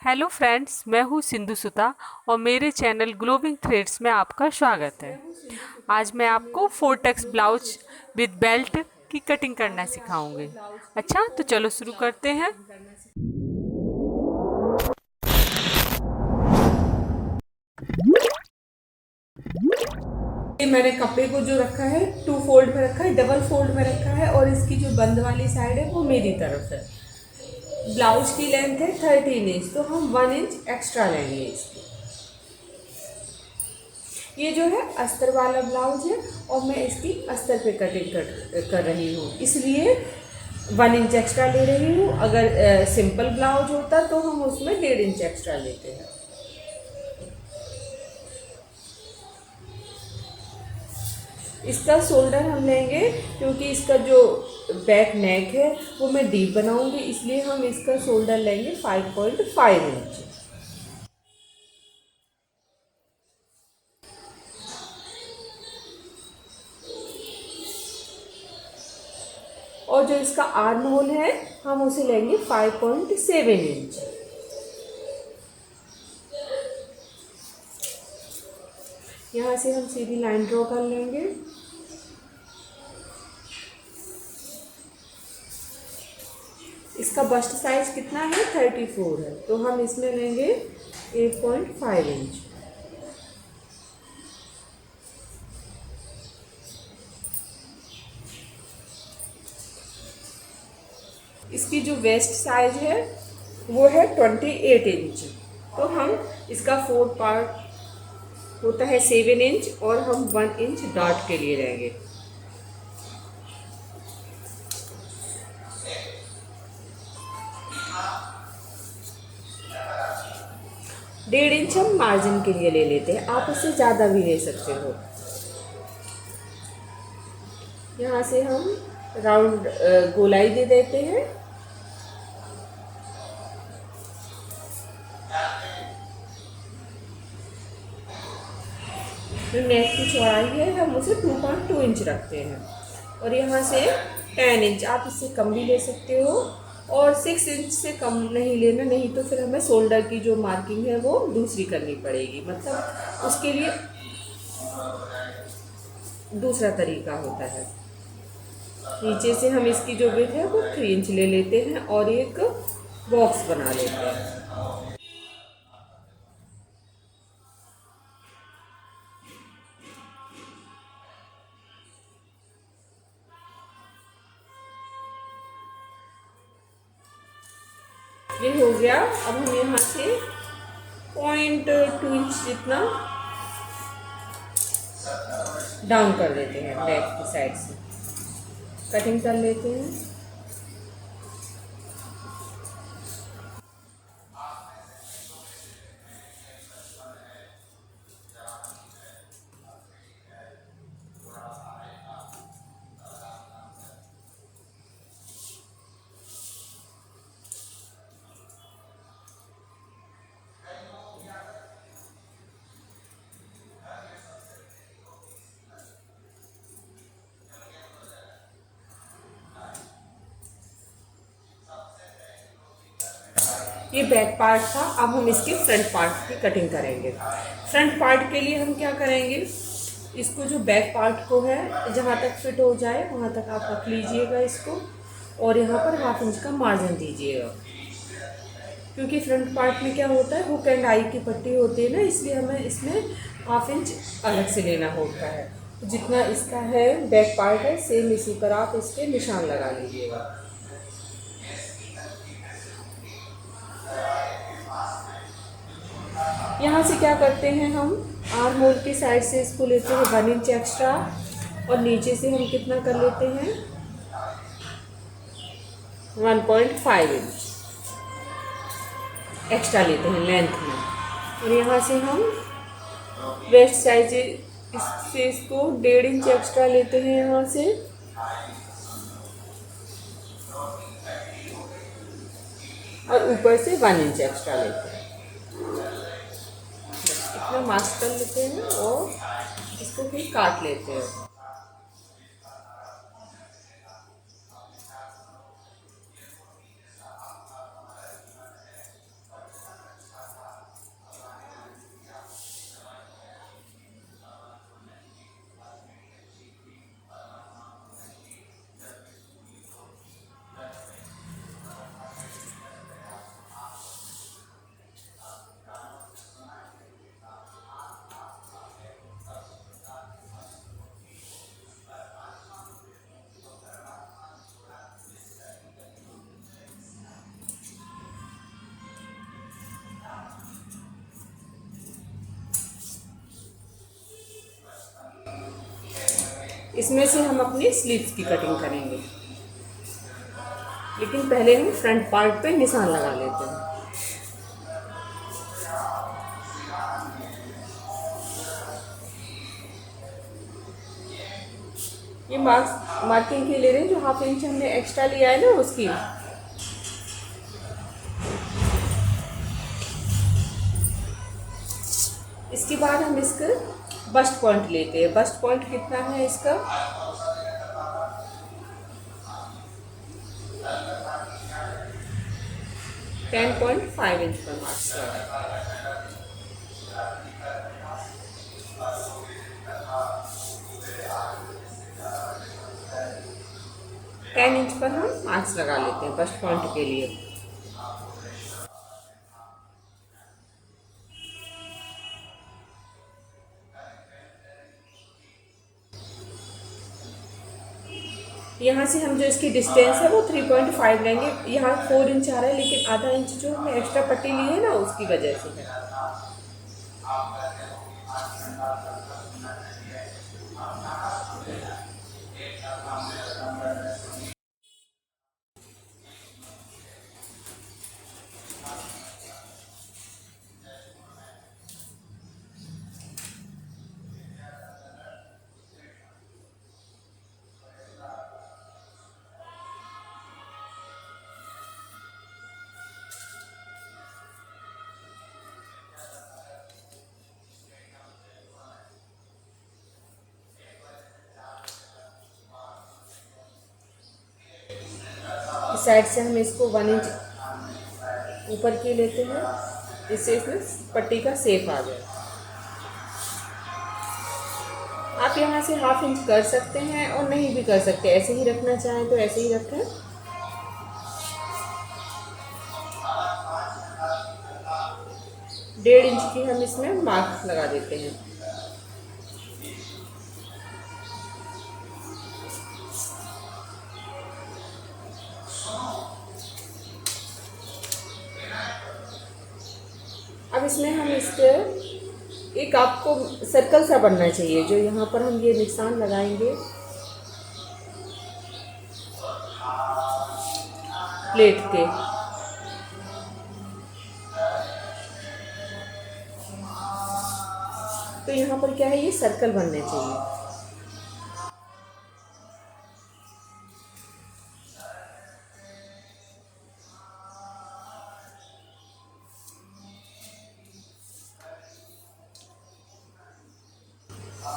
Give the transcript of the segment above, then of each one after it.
Hello friends, मैं हूँ सिंधु सुता और मेरे चैनल ग्लोबिंग थ्रेड्स में आपका स्वागत है। आज मैं आपको फोर्टेक्स ब्लाउज विद बेल्ट की कटिंग करना सिखाऊंगी। अच्छा, तो चलो शुरू करते हैं। ये मैंने कपड़े को जो रखा है टू फोल्ड में रखा है, डबल फोल्ड में रखा है और इसकी जो बंद वाली साइड है वो मेरी तरफ है। ब्लाउज की लेंथ है 13 इंच, तो हम 1 इंच एक्स्ट्रा लेंगे इसकी। ये जो है अस्तर वाला ब्लाउज है और मैं इसकी अस्तर पे कटिंग कर रही हूँ, इसलिए 1 इंच एक्स्ट्रा ले रही हूँ। अगर सिंपल ब्लाउज होता तो हम उसमें 1.5 इंच एक्स्ट्रा लेते हैं। इसका शोल्डर हम लेंगे क्योंकि इसका जो बैक नेक है वो मैं डीप बनाऊंगी, इसलिए हम इसका शोल्डर लेंगे 5.5 इंच। और जो इसका आर्म होल है हम उसे लेंगे 5.7 इंच। यहाँ से हम सीधी लाइन ड्रॉ कर लेंगे। इसका बस्ट साइज कितना है, 34 है, तो हम इसमें लेंगे 8.5 इंच। इसकी जो वेस्ट साइज है वो है 28 इंच, तो हम इसका फोर्थ पार्ट होता है 7 इंच और हम 1 इंच डॉट के लिए लेंगे। 1.5 इंच हम मार्जिन के लिए ले लेते हैं, आप उससे ज़्यादा भी ले सकते हो। यहाँ से हम राउंड गोलाई दे देते हैं। जो नेक की चौड़ाई है हम उसे 2.2 इंच रखते हैं और यहाँ से 10 इंच, आप इससे कम भी ले सकते हो और 6 इंच से कम नहीं लेना, नहीं तो फिर हमें शोल्डर की जो मार्किंग है वो दूसरी करनी पड़ेगी। मतलब उसके लिए दूसरा तरीका होता है। नीचे से हम इसकी जो विड्थ है वो 3 इंच ले लेते हैं और एक बॉक्स बना लेते हैं। ये हो गया। अब हम यहाँ से 0.2 इंच जितना डाउन कर देते हैं, बैक की साइड से कटिंग कर लेते हैं। ये बैक पार्ट था, अब हम इसके फ्रंट पार्ट की कटिंग करेंगे। फ्रंट पार्ट के लिए हम क्या करेंगे, इसको जो बैक पार्ट को है जहाँ तक फिट हो जाए वहाँ तक आप रख लीजिएगा इसको और यहाँ पर 1/2 इंच का मार्जिन दीजिएगा। क्योंकि फ्रंट पार्ट में क्या होता है, हुक एंड आई की पट्टी होती है ना, इसलिए हमें इसमें 1/2 इंच अलग से लेना होता है। जितना इसका है बैक पार्ट है सेम इसी पर आप इसके निशान लगा लीजिएगा। यहाँ से क्या करते हैं, हम आर्म होल की साइड से इसको लेते हैं 1 इंच एक्स्ट्रा और नीचे से हम कितना कर लेते हैं 1.5 इंच एक्स्ट्रा लेते हैं लेंथ में। और यहाँ से हम वेस्ट साइज इससे इसको 1.5 इंच एक्स्ट्रा लेते हैं यहाँ से और ऊपर से 1 इंच एक्स्ट्रा लेते हैं। इतना मास्क कर लेते हैं और इसको फिर काट लेते हैं। इसमें से हम अपनी स्लीव्स की कटिंग करेंगे, लेकिन पहले हम फ्रंट पार्ट पे निशान लगा लेते हैं। ये मार्किंग के ले रहे हैं, जो 1/2 इंच हमने एक्स्ट्रा लिया है ना उसकी। इसके बाद हम इसका बस्ट पॉइंट लेते हैं। बस्ट पॉइंट कितना है इसका? 10.5 इंच पर मार्क्स लगा। 10 इंच पर हम मार्क्स लगा लेते हैं बस्ट पॉइंट के लिए। यहाँ से हम जो इसकी डिस्टेंस है वो 3.5 लेंगे। यहाँ 4 इंच आ रहा है, लेकिन आधा इंच जो हमने एक्स्ट्रा पट्टी ली है ना उसकी वजह से है। इस साइड से हम इसको 1 इंच ऊपर की लेते हैं, जिससे इसमें पट्टी का शेप आ जाए। आप यहाँ से 1/2 इंच कर सकते हैं और नहीं भी कर सकते, ऐसे ही रखना चाहें तो ऐसे ही रखें। डेढ़ इंच की हम इसमें मार्क लगा देते हैं। अब इसमें हम इसके एक आपको सर्कल सा बनना चाहिए, जो यहाँ पर हम ये निशान लगाएंगे प्लेट के। तो यहाँ पर क्या है, ये सर्कल बनने चाहिए।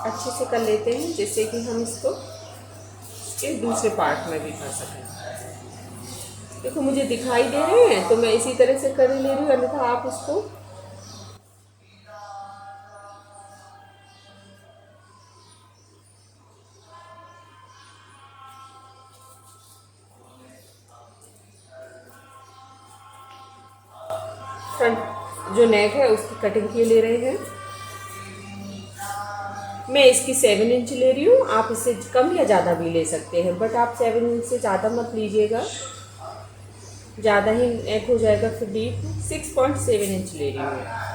अच्छे से कर लेते हैं, जिससे कि हम इसको इस दूसरे पार्ट में भी कर सकें। देखो मुझे दिखाई दे रहे हैं तो मैं इसी तरह से कर ले रही हूँ, अन्यथा आप इसको फ्रंट जो नेक है उसकी कटिंग के ले रहे हैं। मैं इसकी 7 इंच ले रही हूँ, आप इससे कम या ज़्यादा भी ले सकते हैं, बट आप 7 इंच से ज़्यादा मत लीजिएगा, ज़्यादा ही नेक हो जाएगा फिर डीप। 6.7 इंच ले रही हूँ।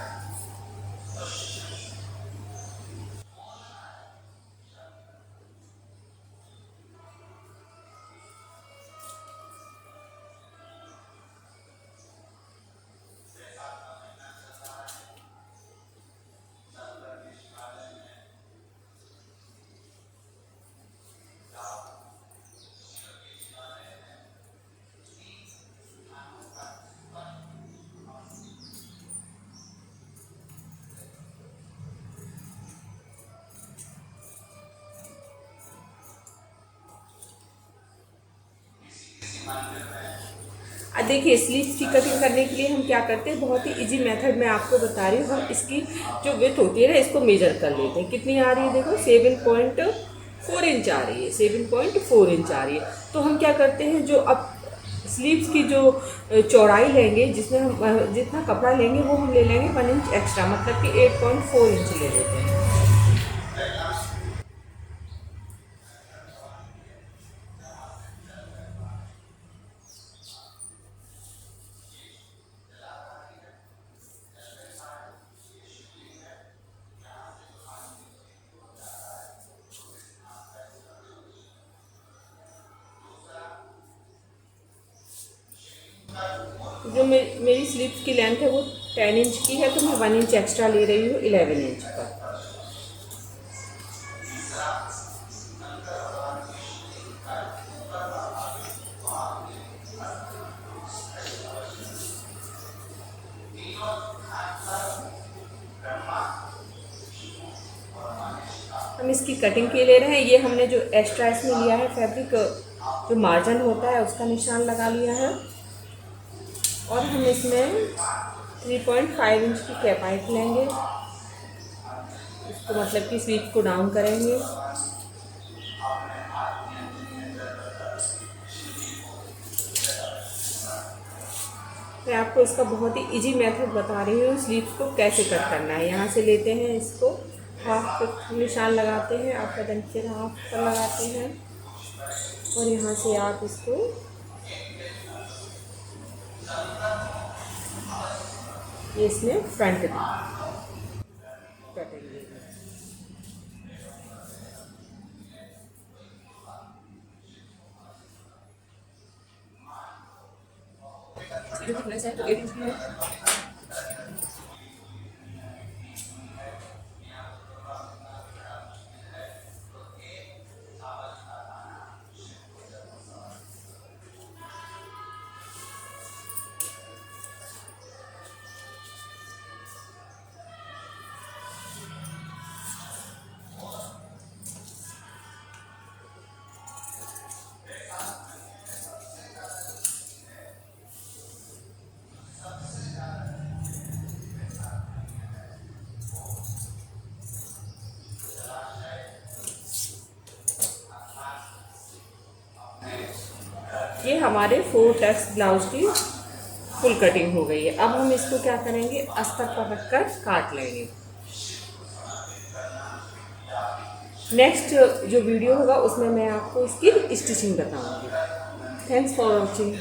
देखिए स्लीव्स की कटिंग करने के लिए हम क्या करते हैं, बहुत ही इजी मेथड मैं आपको बता रही हूँ। हम इसकी जो विड्थ होती है ना, इसको मेजर कर लेते हैं। कितनी आ रही है, देखो 7.4 इंच आ रही है, 7.4 इंच आ रही है। तो हम क्या करते हैं, जो अब स्लीव्स की जो चौड़ाई लेंगे, जिसमें हम जितना कपड़ा लेंगे वो हम ले लेंगे 1 इंच एक्स्ट्रा, मतलब कि 8.4 इंच ले लेते हैं। जो मेरी स्लीव्स की लेंथ है वो 10 इंच की है, तो मैं 1 इंच एक्स्ट्रा ले रही हूँ 11 इंच का। हम इसकी कटिंग के ले रहे हैं। ये हमने जो एक्स्ट्रा इसमें लिया है फैब्रिक, जो मार्जिन होता है उसका निशान लगा लिया है, और हम इसमें 3.5 इंच की कैप पाइप लेंगे। इसको मतलब कि स्लीव को डाउन करेंगे। मैं आपको इसका बहुत ही इजी मेथड बता रही हूँ स्लीव को कैसे कट करना है। यहाँ से लेते हैं इसको, हाफ पे निशान लगाते हैं, आप बटन फिर हाफ पर लगाते हैं, और यहाँ से आप इसको ये इसमें फ्रंट कटेंगे। ये हमारे 4 टक्स ब्लाउज की फुल कटिंग हो गई है। अब हम इसको क्या करेंगे, अस्तर पर रखकर काट लेंगे। नेक्स्ट जो वीडियो होगा उसमें मैं आपको इसकी स्टिचिंग बताऊंगी। Thanks for watching.